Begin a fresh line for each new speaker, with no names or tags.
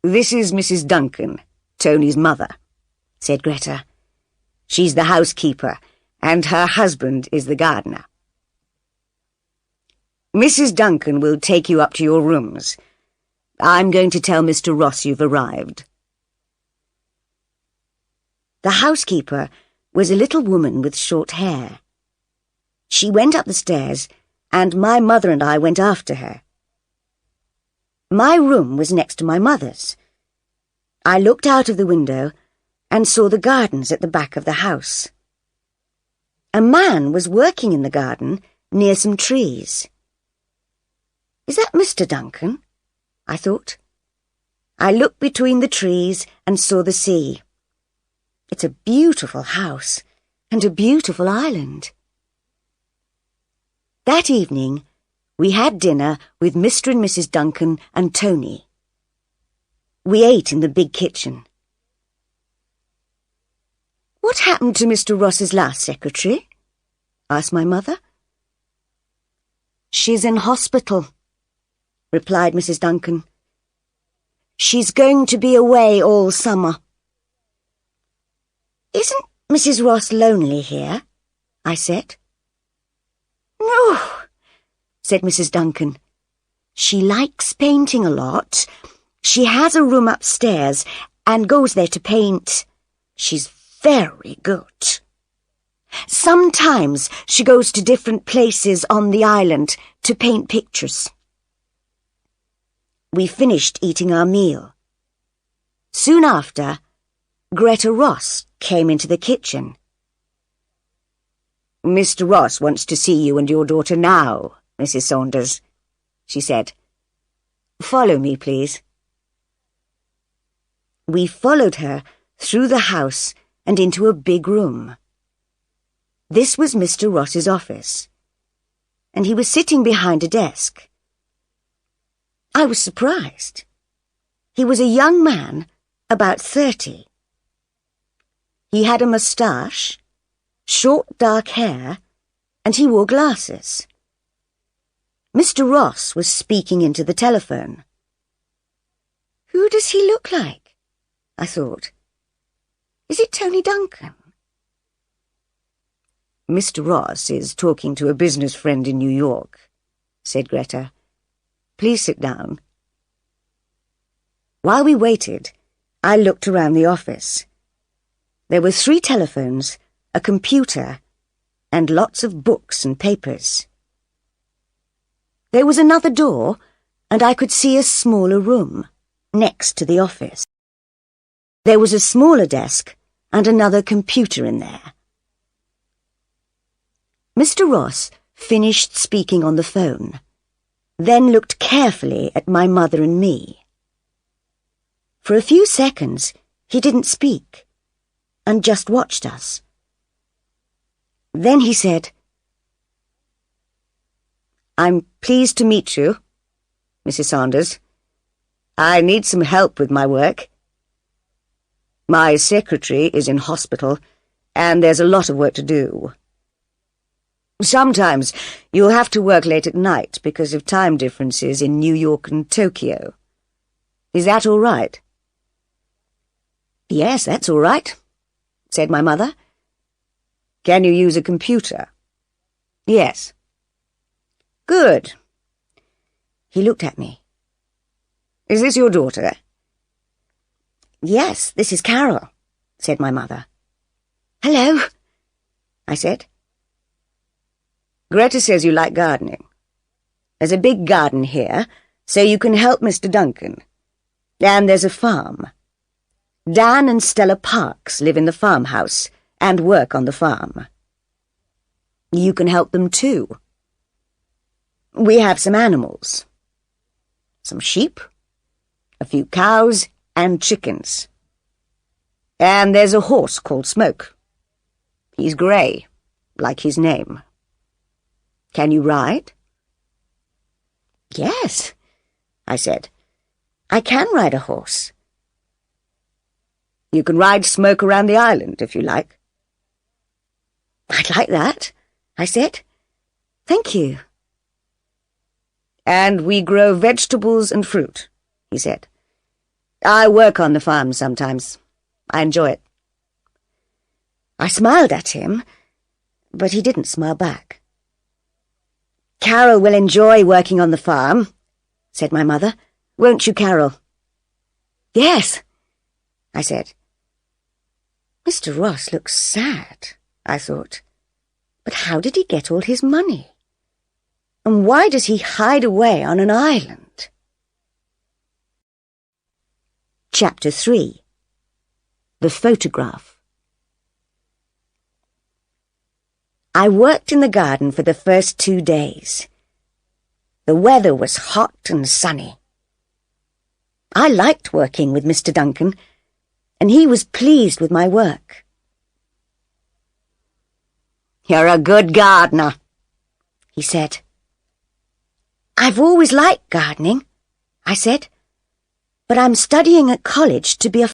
"This is Mrs. Duncan, Tony's mother," said Greta. "She's the housekeeper, and her husband is the gardener. Mrs. Duncan will take you up to your rooms. I'm going to tell Mr. Ross you've arrived." The housekeeper was a little woman with short hair. She went up the stairs, and my mother and I went after her. My room was next to my mother's. I looked out of the window and saw the gardens at the back of the house. A man was working in the garden near some trees. "Is that Mr. Duncan?" I thought. I looked between the trees and saw the sea. It's a beautiful house and a beautiful island. That evening, we had dinner with Mr. and Mrs. Duncan and Tony. We ate in the big kitchen. "What happened to Mr. Ross's last secretary?" asked my mother. "She's in hospital," replied Mrs. Duncan. "She's going to be away all summer." "Isn't Mrs. Ross lonely here?" I said. "No," said Mrs. Duncan. "She likes painting a lot. She has a room upstairs and goes there to paint. She's very good. Sometimes she goes to different places on the island to paint pictures." We finished eating our meal. Soon after, Greta Ross came into the kitchen. "Mr. Ross wants to see you and your daughter now, Mrs. Saunders," she said. "Follow me, please." We followed her through the house and into a big room. This was Mr. Ross's office, and he was sitting behind a desk. I was surprised. He was a young man, about 30. He had a moustache, short dark hair, and he wore glasses. Mr. Ross was speaking into the telephone. Who does he look like? I thought. Is it Tony Duncan? "Mr. Ross is talking to a business friend in New York," said Greta. "Please sit down." While we waited, I looked around the office. There were 3 telephones, a computer, and lots of books and papers. There was another door, and I could see a smaller room next to the office. There was a smaller desk and another computer in there. Mr. Ross finished speaking on the phone, then looked carefully at my mother and me. For a few seconds, he didn't speak, and just watched us. Then he said, "I'm pleased to meet you, Mrs. Saunders. I need some help with my work. My secretary is in hospital, and there's a lot of work to do. Sometimes you'll have to work late at night because of time differences in New York and Tokyo. Is that all right?" "Yes, that's all right," said my mother. "Can you use a computer?" "Yes." "Good." He looked at me. "Is this your daughter?" "Yes, this is Carol," said my mother. "Hello," I said. "Greta says you like gardening. There's a big garden here, so you can help Mr. Duncan. And there's a farm. Dan and Stella Parks live in the farmhouse and work on the farm. You can help them too. We have some animals. Some sheep, a few cows, and chickens. And there's a horse called Smoke. He's grey, like his name. Can you ride?" "Yes," I said. "I can ride a horse." "You can ride Smoke around the island, if you like." "I'd like that," I said. "Thank you." "And we grow vegetables and fruit," he said. I work on the farm sometimes. I enjoy it." I smiled at him, but he didn't smile back. "Carol will enjoy working on the farm," said my mother. "Won't you, Carol?" "Yes," I said. Mr. Ross looks sad, I thought. But how did he get all his money? And why does he hide away on an island? Chapter 3. The Photograph. I worked in the garden for the first 2 days. The weather was hot and sunny. I liked working with Mr. Duncan, and he was pleased with my work. "You're a good gardener," he said. "I've always liked gardening," I said, "but I'm studying at college to be a